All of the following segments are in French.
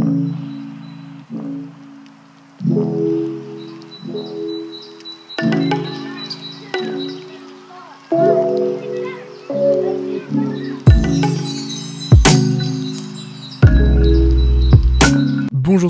Bonjour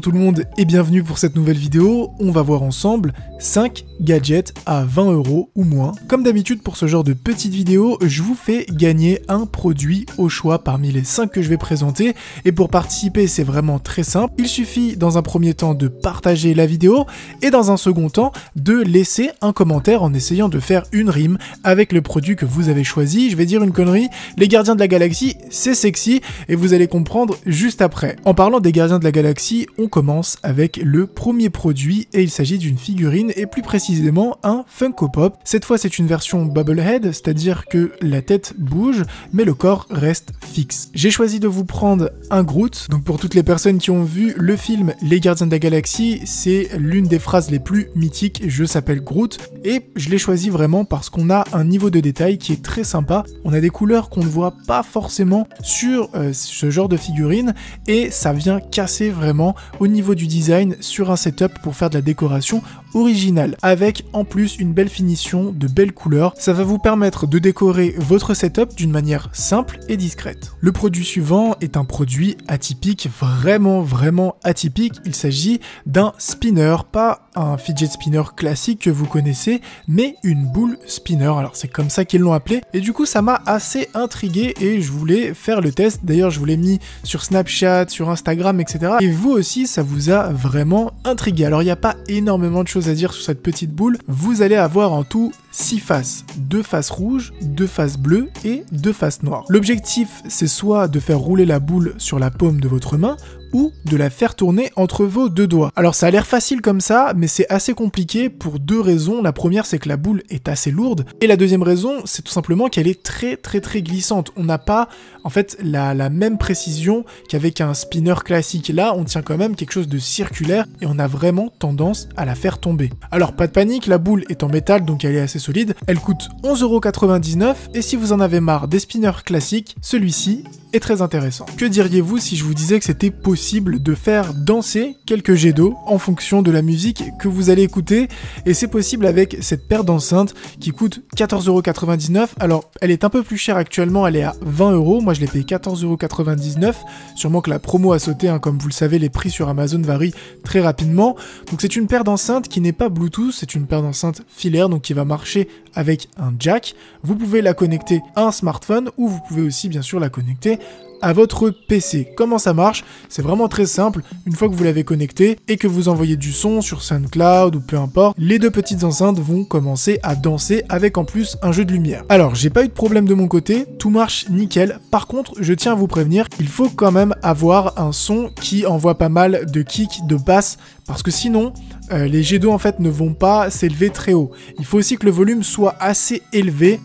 tout le monde et bienvenue pour cette nouvelle vidéo. On va voir ensemble 5 gadgets à 20 € ou moins. Comme d'habitude pour ce genre de petite vidéo, je vous fais gagner un produit au choix parmi les 5 que je vais présenter. Et pour participer, c'est vraiment très simple. Il suffit dans un premier temps de partager la vidéo et dans un second temps de laisser un commentaire en essayant de faire une rime avec le produit que vous avez choisi. Je vais dire une connerie, les Gardiens de la Galaxie, c'est sexy et vous allez comprendre juste après. En parlant des Gardiens de la Galaxie, on commence avec le premier produit et il s'agit d'une figurine et plus précisément un Funko Pop. Cette fois c'est une version Bubblehead, c'est-à-dire que la tête bouge mais le corps reste fixe. J'ai choisi de vous prendre un Groot, donc pour toutes les personnes qui ont vu le film Les Gardiens de la Galaxie, c'est l'une des phrases les plus mythiques, je s'appelle Groot, et je l'ai choisi vraiment parce qu'on a un niveau de détail qui est très sympa, on a des couleurs qu'on ne voit pas forcément sur ce genre de figurine et ça vient casser vraiment au niveau du design sur un setup pour faire de la décoration originale, avec en plus une belle finition, de belles couleurs. Ça va vous permettre de décorer votre setup d'une manière simple et discrète. Le produit suivant est un produit atypique, vraiment atypique. Il s'agit d'un spinner, pas un fidget spinner classique que vous connaissez, mais une boule spinner. Alors c'est comme ça qu'ils l'ont appelé, et du coup ça m'a assez intrigué et je voulais faire le test. D'ailleurs je vous l'ai mis sur Snapchat, sur Instagram, etc. Et vous aussi ça vous a vraiment intrigué. Alors il n'y a pas énormément de choses à dire sur cette petite boule. Vous allez avoir en tout 6 faces, 2 faces rouges, 2 faces bleues et 2 faces noires. L'objectif c'est soit de faire rouler la boule sur la paume de votre main ou de la faire tourner entre vos deux doigts. Alors ça a l'air facile comme ça, mais c'est assez compliqué pour 2 raisons. La première c'est que la boule est assez lourde, et la deuxième raison c'est tout simplement qu'elle est très glissante. On n'a pas en fait la même précision qu'avec un spinner classique. Là on tient quand même quelque chose de circulaire et on a vraiment tendance à la faire tomber. Alors pas de panique, la boule est en métal donc elle est assez solide. Elle coûte 11,99 € et si vous en avez marre des spinners classiques, celui-ci est très intéressant. Que diriez-vous si je vous disais que c'était possible de faire danser quelques jets d'eau en fonction de la musique que vous allez écouter? Et c'est possible avec cette paire d'enceintes qui coûte 14,99 €. Alors elle est un peu plus chère actuellement, elle est à 20 €. Moi je l'ai payé 14,99 €. Sûrement que la promo a sauté, hein. Comme vous le savez, les prix sur Amazon varient très rapidement. Donc c'est une paire d'enceintes qui n'est pas Bluetooth, c'est une paire d'enceintes filaire, donc qui va marcher avec un jack. Vous pouvez la connecter à un smartphone ou vous pouvez aussi bien sûr la connecter à votre PC. Comment ça marche? C'est vraiment très simple. Une fois que vous l'avez connecté et que vous envoyez du son sur SoundCloud ou peu importe, les 2 petites enceintes vont commencer à danser avec en plus un jeu de lumière. Alors, j'ai pas eu de problème de mon côté, tout marche nickel. Par contre, je tiens à vous prévenir, il faut quand même avoir un son qui envoie pas mal de kicks, de basses, parce que sinon, les jets d'eau en fait ne vont pas s'élever très haut. Il faut aussi que le volume soit assez élevé,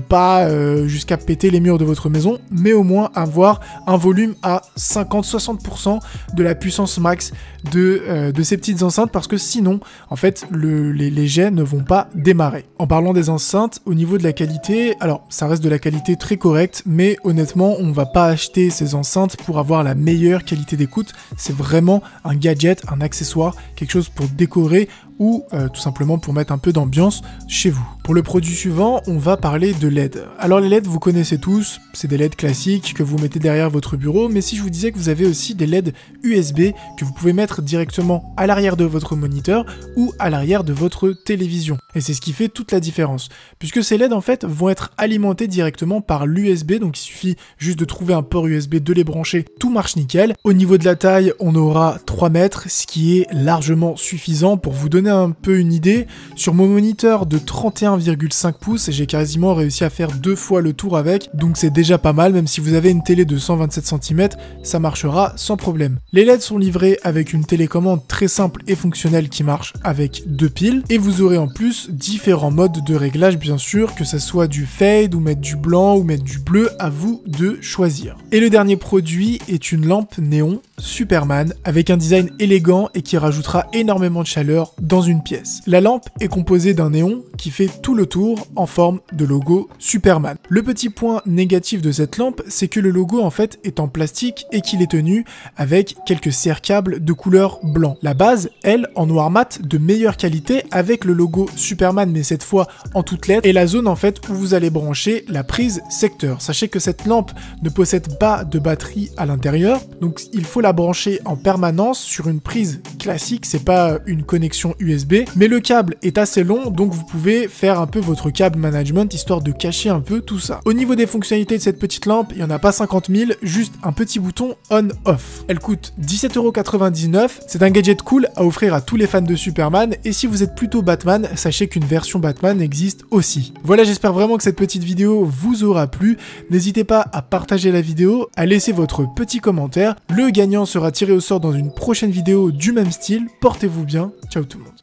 pas jusqu'à péter les murs de votre maison, mais au moins avoir un volume à 50-60% de la puissance max de ces petites enceintes, parce que sinon, en fait, les jets ne vont pas démarrer. En parlant des enceintes, au niveau de la qualité, alors ça reste de la qualité très correcte, mais honnêtement, on va pas acheter ces enceintes pour avoir la meilleure qualité d'écoute. C'est vraiment un gadget, un accessoire, quelque chose pour décorer ou tout simplement pour mettre un peu d'ambiance chez vous. Pour le produit suivant, on va parler de LED. Alors les LED, vous connaissez tous, c'est des LED classiques que vous mettez derrière votre bureau, mais si je vous disais que vous avez aussi des LED USB que vous pouvez mettre directement à l'arrière de votre moniteur ou à l'arrière de votre télévision. Et c'est ce qui fait toute la différence, puisque ces LED en fait vont être alimentés directement par l'USB, donc il suffit juste de trouver un port USB, de les brancher, tout marche nickel. Au niveau de la taille, on aura 3 mètres, ce qui est largement suffisant pour vous donner un peu une idée. Sur mon moniteur de 31,5 pouces, j'ai quasiment réussi à faire 2 fois le tour avec, donc c'est déjà pas mal. Même si vous avez une télé de 127 cm, ça marchera sans problème. Les LED sont livrés avec une télécommande très simple et fonctionnelle qui marche avec 2 piles, et vous aurez en plus différents modes de réglage, bien sûr, que ça soit du fade ou mettre du blanc ou mettre du bleu, à vous de choisir. Et le dernier produit est une lampe néon Superman avec un design élégant et qui rajoutera énormément de chaleur dans une pièce. La lampe est composée d'un néon qui fait tout le tour en forme de logo Superman. Le petit point négatif de cette lampe, c'est que le logo en fait est en plastique et qu'il est tenu avec quelques serre-câbles de couleur blanc. La base, elle, en noir mat de meilleure qualité avec le logo Superman, mais cette fois en toutes lettres, et la zone en fait où vous allez brancher la prise secteur. Sachez que cette lampe ne possède pas de batterie à l'intérieur, donc il faut la brancher en permanence sur une prise classique, c'est pas une connexion USB, mais le câble est assez long, donc vous pouvez faire un peu votre câble management histoire de cacher un peu tout ça. Au niveau des fonctionnalités de cette petite lampe, il n'y en a pas 50 000, juste un petit bouton on-off. Elle coûte 17,99 €, c'est un gadget cool à offrir à tous les fans de Superman, et si vous êtes plutôt Batman, sachez qu'une version Batman existe aussi. Voilà, j'espère vraiment que cette petite vidéo vous aura plu. N'hésitez pas à partager la vidéo, à laisser votre petit commentaire. Le gagnant sera tiré au sort dans une prochaine vidéo du même style. Portez-vous bien, ciao tout le monde.